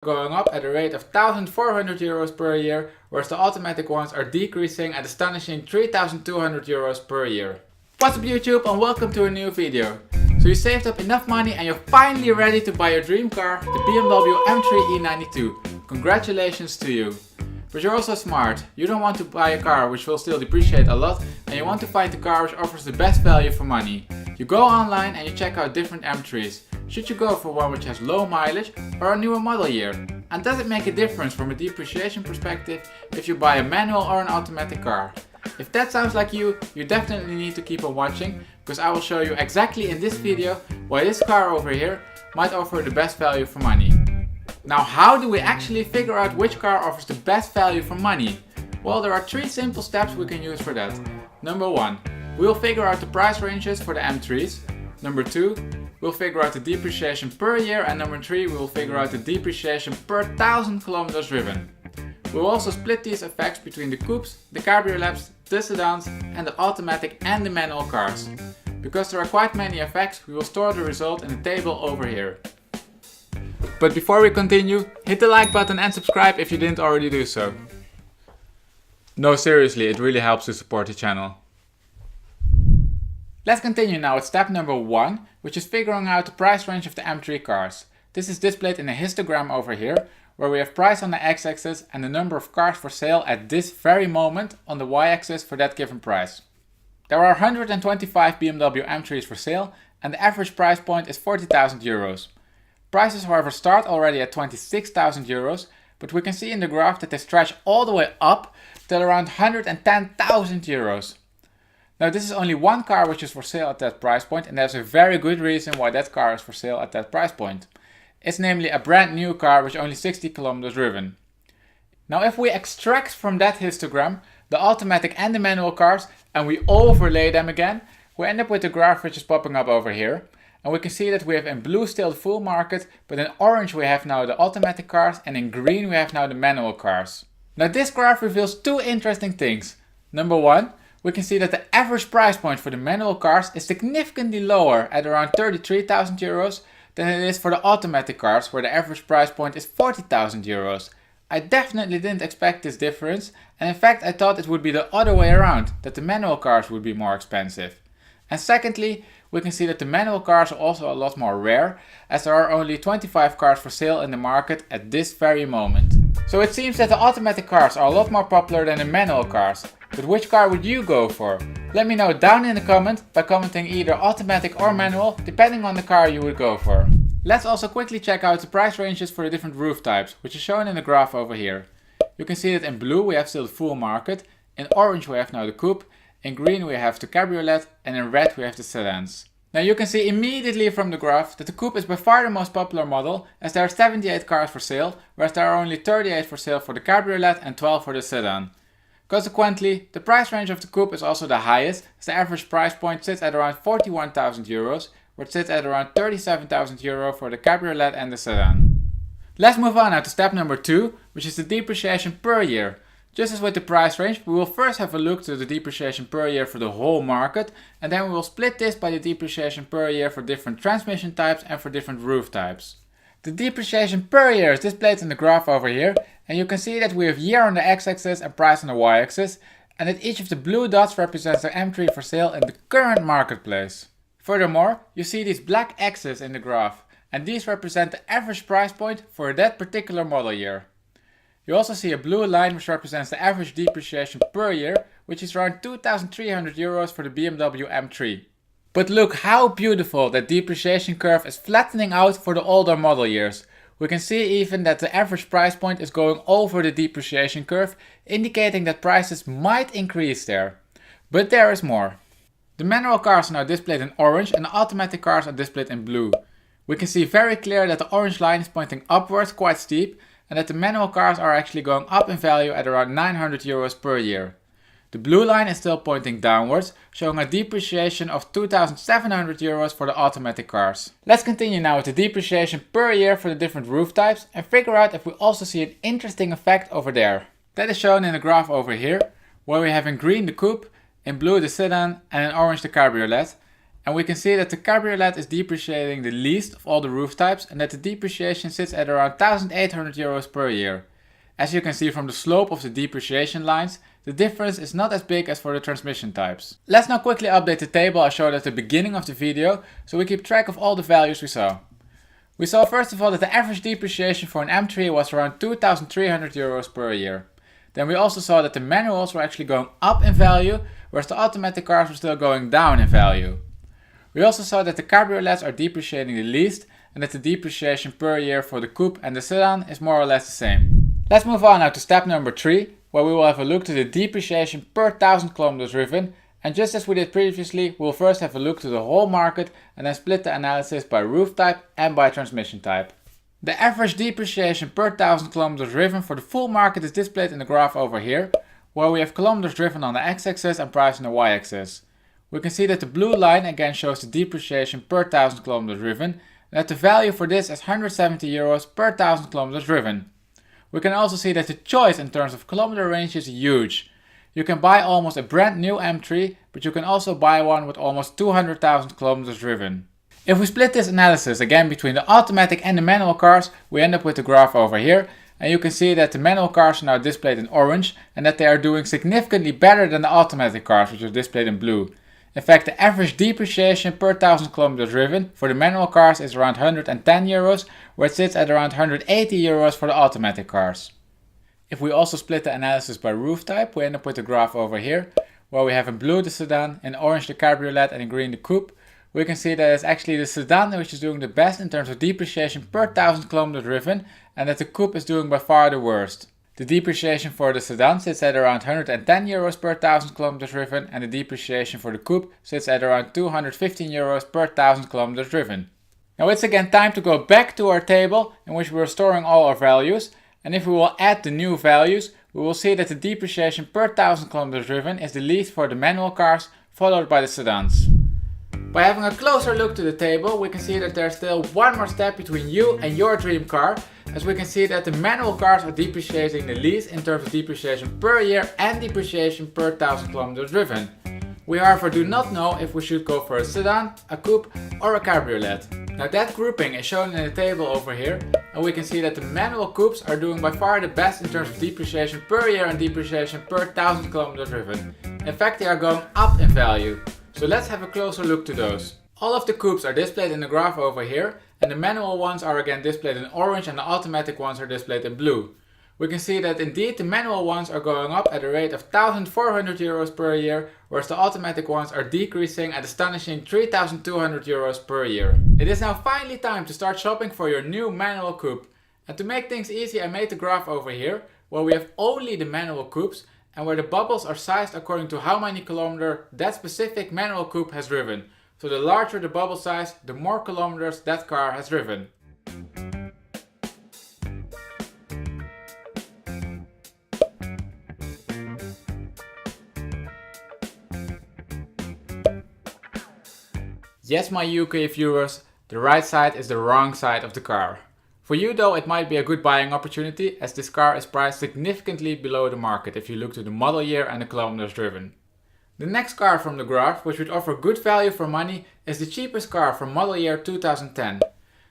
going up at a rate of 1,400 euros per year, whereas the automatic ones are decreasing at astonishing 3,200 euros per year. What's up YouTube, and welcome to a new video. So you saved up enough money and you're finally ready to buy your dream car, the BMW M3 E92. Congratulations to you. But you're also smart. You don't want to buy a car which will still depreciate a lot, and you want to find the car which offers the best value for money. You go online and you check out different M3s. Should you go for one which has low mileage or a newer model year? And does it make a difference from a depreciation perspective if you buy a manual or an automatic car? If that sounds like you definitely need to keep on watching, because I will show you exactly in this video why this car over here might offer the best value for money. Now, how do we actually figure out which car offers the best value for money? Well, there are three simple steps we can use for that. Number one, we'll figure out the price ranges for the M3s. Number two, we'll figure out the depreciation per year, and number three, we will figure out the depreciation per 1,000 kilometers driven. We'll also split these effects between the coupes, the cabriolets, the sedans, and the automatic and the manual cars. Because there are quite many effects, we will store the result in a table over here. But before we continue, hit the like button and subscribe if you didn't already do so. No, seriously, it really helps to support the channel. Let's continue now with step number one, which is figuring out the price range of the M3 cars. This is displayed in a histogram over here, where we have price on the x-axis and the number of cars for sale at this very moment on the y-axis for that given price. There are 125 BMW M3s for sale, and the average price point is 40,000 euros. Prices however start already at 26,000 euros, but we can see in the graph that they stretch all the way up till around 110,000 euros. Now this is only one car which is for sale at that price point, and there's a very good reason why that car is for sale at that price point. It's namely a brand new car with only 60 kilometers driven. Now if we extract from that histogram the automatic and the manual cars and we overlay them again, we end up with the graph which is popping up over here. And we can see that we have in blue still the full market, but in orange we have now the automatic cars, and in green we have now the manual cars. Now this graph reveals two interesting things. Number one, we can see that the average price point for the manual cars is significantly lower at around 33,000 euros than it is for the automatic cars, where the average price point is 40,000 euros. I definitely didn't expect this difference, and in fact I thought it would be the other way around, that the manual cars would be more expensive. And secondly, we can see that the manual cars are also a lot more rare, as there are only 25 cars for sale in the market at this very moment. So it seems that the automatic cars are a lot more popular than the manual cars. But which car would you go for? Let me know down in the comment by commenting either automatic or manual, depending on the car you would go for. Let's also quickly check out the price ranges for the different roof types, which is shown in the graph over here. You can see that in blue we have still the full market, in orange we have now the coupe, in green we have the cabriolet, and in red we have the sedans. Now you can see immediately from the graph that the coupe is by far the most popular model, as there are 78 cars for sale, whereas there are only 38 for sale for the cabriolet and 12 for the sedan. Consequently, the price range of the coupe is also the highest, as the average price point sits at around 41,000 euros, where it sits at around 37,000 euro for the cabriolet and the sedan. Let's move on now to step number two, which is the depreciation per year. Just as with the price range, we will first have a look to the depreciation per year for the whole market, and then we will split this by the depreciation per year for different transmission types and for different roof types. The depreciation per year is displayed in the graph over here, and you can see that we have year on the x-axis and price on the y-axis, and that each of the blue dots represents the M3 for sale in the current marketplace. Furthermore, you see these black X's in the graph, and these represent the average price point for that particular model year. You also see a blue line which represents the average depreciation per year, which is around 2,300 euros for the BMW M3. But look how beautiful that depreciation curve is flattening out for the older model years. We can see even that the average price point is going over the depreciation curve, indicating that prices might increase there. But there is more. The manual cars are now displayed in orange and the automatic cars are displayed in blue. We can see very clear that the orange line is pointing upwards quite steep, and that the manual cars are actually going up in value at around 900 euros per year. The blue line is still pointing downwards, showing a depreciation of 2,700 euros for the automatic cars. Let's continue now with the depreciation per year for the different roof types and figure out if we also see an interesting effect over there. That is shown in the graph over here, where we have in green the coupe, in blue the sedan, and in orange the cabriolet. And we can see that the cabriolet is depreciating the least of all the roof types and that the depreciation sits at around 1,800 euros per year. As you can see from the slope of the depreciation lines, the difference is not as big as for the transmission types. Let's now quickly update the table I showed at the beginning of the video, so we keep track of all the values we saw. We saw first of all that the average depreciation for an M3 was around 2,300 euros per year. Then we also saw that the manuals were actually going up in value, whereas the automatic cars were still going down in value. We also saw that the cabriolets are depreciating the least and that the depreciation per year for the coupe and the sedan is more or less the same. Let's move on now to step number 3, where we will have a look to the depreciation per 1,000 kilometers driven, and just as we did previously, we will first have a look to the whole market and then split the analysis by roof type and by transmission type. The average depreciation per 1,000 kilometers driven for the full market is displayed in the graph over here, where we have kilometers driven on the x-axis and price on the y-axis. We can see that the blue line again shows the depreciation per 1,000 kilometers driven, and that the value for this is 170 euros per 1,000 kilometers driven. We can also see that the choice in terms of kilometer range is huge. You can buy almost a brand new M3, but you can also buy one with almost 200,000 kilometers driven. If we split this analysis again between the automatic and the manual cars, we end up with the graph over here, and you can see that the manual cars are now displayed in orange and that they are doing significantly better than the automatic cars, which are displayed in blue. In fact, the average depreciation per 1,000 kilometers driven for the manual cars is around 110 euros, where it sits at around 180 euros for the automatic cars. If we also split the analysis by roof type, we end up with the graph over here, where we have in blue the sedan, in orange the cabriolet and in green the coupe. We can see that it's actually the sedan which is doing the best in terms of depreciation per 1,000 kilometers driven, and that the coupe is doing by far the worst. The depreciation for the sedan sits at around 110 euros per 1,000 kilometers driven, and the depreciation for the coupe sits at around 215 euros per 1,000 kilometers driven. Now it's again time to go back to our table in which we are storing all our values, and if we will add the new values, we will see that the depreciation per 1,000 kilometers driven is the least for the manual cars, followed by the sedans. By having a closer look to the table, we can see that there's still one more step between you and your dream car, as we can see that the manual cars are depreciating the least in terms of depreciation per year and depreciation per 1,000 kilometers driven. We however do not know if we should go for a sedan, a coupe or a cabriolet. Now that grouping is shown in the table over here, and we can see that the manual coupes are doing by far the best in terms of depreciation per year and depreciation per 1,000 kilometers driven. In fact, they are going up in value. So let's have a closer look to those. All of the coupes are displayed in the graph over here, and the manual ones are again displayed in orange and the automatic ones are displayed in blue. We can see that indeed the manual ones are going up at a rate of 1,400 euros per year, whereas the automatic ones are decreasing at astonishing 3,200 euros per year. It is now finally time to start shopping for your new manual coupe. And to make things easy, I made the graph over here, where we have only the manual coupes, and where the bubbles are sized according to how many kilometers that specific manual coupe has driven. So the larger the bubble size, the more kilometers that car has driven. Yes, my UK viewers, the right side is the wrong side of the car. For you though, it might be a good buying opportunity, as this car is priced significantly below the market if you look to the model year and the kilometers driven. The next car from the graph, which would offer good value for money, is the cheapest car from model year 2010.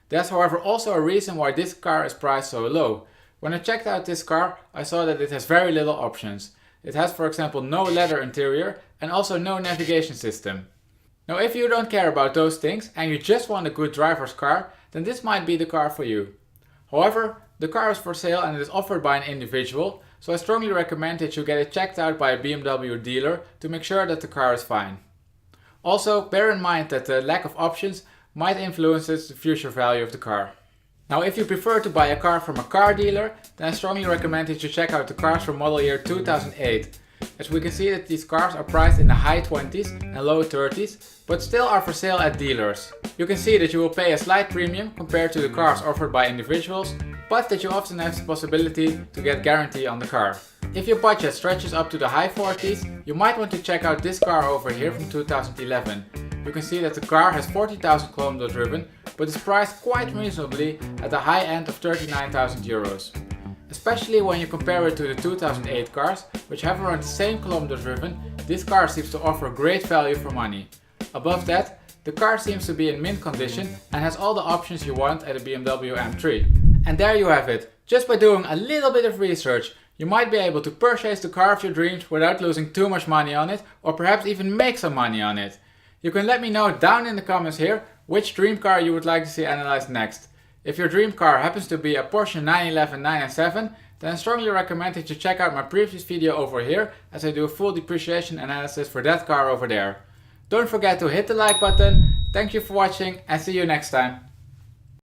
There's however also a reason why this car is priced so low. When I checked out this car, I saw that it has very little options. It has for example no leather interior and also no navigation system. Now if you don't care about those things and you just want a good driver's car, then this might be the car for you. However, the car is for sale and it is offered by an individual, so I strongly recommend that you get it checked out by a BMW dealer to make sure that the car is fine. Also, bear in mind that the lack of options might influence the future value of the car. Now if you prefer to buy a car from a car dealer, then I strongly recommend that you check out the cars from model year 2008. As we can see that these cars are priced in the high 20s and low 30s, but still are for sale at dealers. You can see that you will pay a slight premium compared to the cars offered by individuals, but that you often have the possibility to get guarantee on the car. If your budget stretches up to the high 40s, you might want to check out this car over here from 2011. You can see that the car has 40,000 kilometers driven, but is priced quite reasonably at the high end of 39,000 euros. Especially when you compare it to the 2008 cars, which have around the same kilometers driven, this car seems to offer great value for money. Above that, the car seems to be in mint condition and has all the options you want at a BMW M3. And there you have it. Just by doing a little bit of research, you might be able to purchase the car of your dreams without losing too much money on it, or perhaps even make some money on it. You can let me know down in the comments here which dream car you would like to see analyzed next. If your dream car happens to be a Porsche 911 997, then I strongly recommend that you check out my previous video over here, as I do a full depreciation analysis for that car over there. Don't forget to hit the like button. Thank you for watching and see you next time.